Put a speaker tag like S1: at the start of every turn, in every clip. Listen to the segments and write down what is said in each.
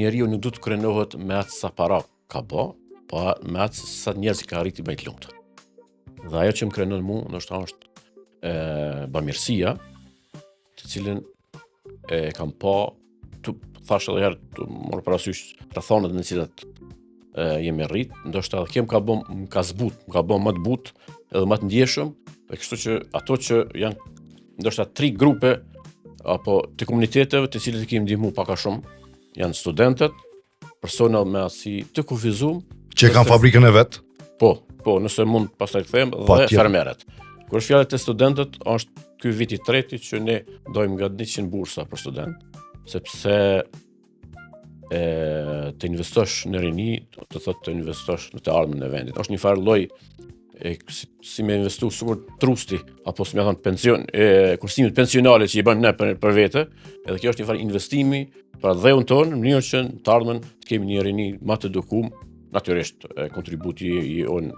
S1: njeriu nuk duhet të krenohet me atë sa para ka bë, po me atë sa njerëz ka arriti më të lumtur. Dhe ajo që më krenon mua, ndoshta është bamirësia, të cilën e kam pa, thash edhe herë, të morë parasysh rrethanat në të cilat jemi rrit, ndoshta edhe kjo më ka zbut, më ka bë më të but, edhe më të ndjeshëm, dhe kështu që ato që janë ndoshta 3 grupe apo të komuniteteve të cilët i kemi ndihmu pak a shumë, janë studentët, persona me asi të kufizuar,
S2: që kanë fabrikën e vet.
S1: Po, nëse mund pastaj të them, dhe fermerët. Kur është fjalë të studentët, është ky viti i treti që ne dojmë nga 100 bursa për student, sepse të investosh në rini, të thotë të investosh në të ardhmen e vendit. Është një farë lloj si me investu sikur trusti, apo si me thonë pension, kursimit pensionale që i bëjmë ne për vete, edhe kjo është një farë investimi për dheun tonë, në mënyrë që të ardhmen të kemi një rini më të edukuar. Natyrisht kontributi i on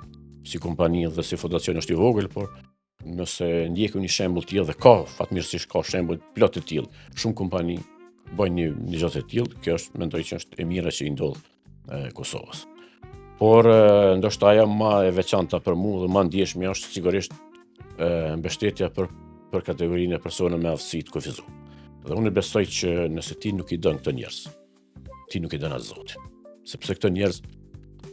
S1: si kompani dhe si fondacion është i vogël, por nëse ndjeku një shembull të tillë, dhe ka fatmirësisht ka shembull plot të tillë, shumë kompani bëjnë një gjë të tillë, kjo është mendoj që është e mira që i ndodh Kosovës. Por ndoshta ajo më e veçanta për mua dhe më ndjeshme është sigurisht mbështetja për kategorinë e personave me aftësi të kufizuar. Dhe unë besoj që nëse ti nuk i dën këto njerëz, ti nuk i dën as Zotin. Sepse këto njerëz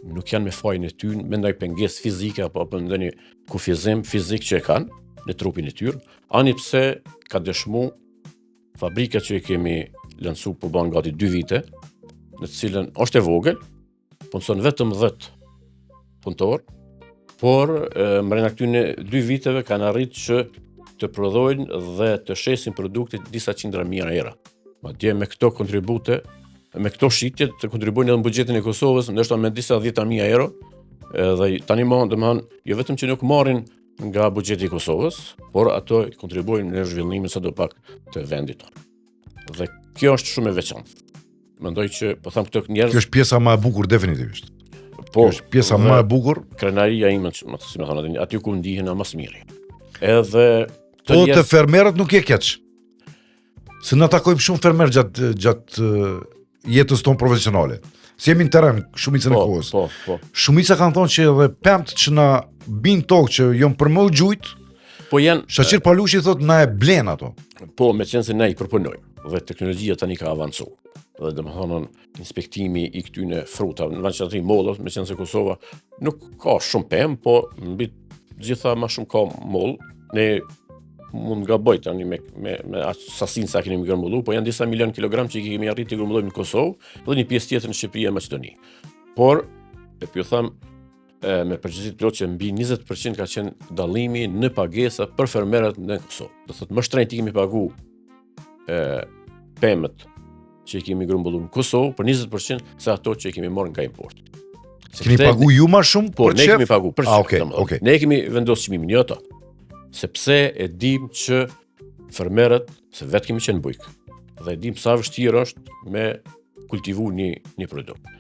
S1: nuk janë me fajin e tyre, me ndonjë pengesë fizike apo ndonjë kufizim fizik që e kanë në trupin e tyre, ani pse ka dëshmu fabrika që i kemi lancu po bën gati 2 vite, në të cilën është e vogël, punson vetëm 10 punëtor, por brenda këtyre 2 viteve kanë arritur që të prodhojnë dhe të shesin produkte disa qindra mijëra euro. Madje me këto kontribute, me këto shitje të kontribuojnë edhe në buxhetin e Kosovës, ndoshta me disa 10.000 euro, dhe tani domethënë jo vetëm që nuk marrin nga buxheti i Kosovës, por ato kontribuojnë në zhvillimin sadopak të vendit tonë. Dhe kjo është shumë e veçantë. Mendoj që po them këto njerëz.
S2: Kjo është pjesa më e bukur definitivisht.
S1: Po,
S2: kjo është pjesa më e bukur.
S1: Krenaria ime, si më thonë, aty ku ndihen më së miri. Edhe
S2: po të fermerët nuk je keq. Se na takojmë shumë fermer gjatë jetës tonë profesionale. Si jemi në teren, shumica në kohës.
S1: Po.
S2: Shumica kanë thonë që edhe pemt që na bin tokë që jom për më u gjujt,
S1: po janë
S2: Shaqir Palushi thotë na e blen ato.
S1: Po, me qenë se ne i përpunojmë dhe teknologjia tani ka avancuar. Dhe domethënë inspektimi i këtyre frutave, në veçanëri mollës, me qenë se Kosova nuk ka shumë pemë, po mbi gjitha më shumë ka moll. Ne mund gaboj tani me sasinë sa kemi grumbulluar, po janë disa milion kilogram që i kemi arritur të grumbullojmë në Kosovë, dhe një pjesë tjetër në Shqipëri e Maqedoni. Por ju them me përgjegjësi plot që mbi 20% ka qenë dallimi në pagesa për fermerët në Kosovë. Do thotë më shtrenjtë kemi pagu pemët që i kemi grumbulluar në Kosovë për 20% se ato që i kemi marrë nga importi.
S2: Keni pagu ju më shumë
S1: për çfarë? Ne kemi pagu për çfarë?
S2: Okay.
S1: Ne kemi vendosur çmimin, jo ato. Sepse e dim që fermerët, se vetë kemi qenë bujk, dhe e dim sa vështirë është me kultivu një produkt.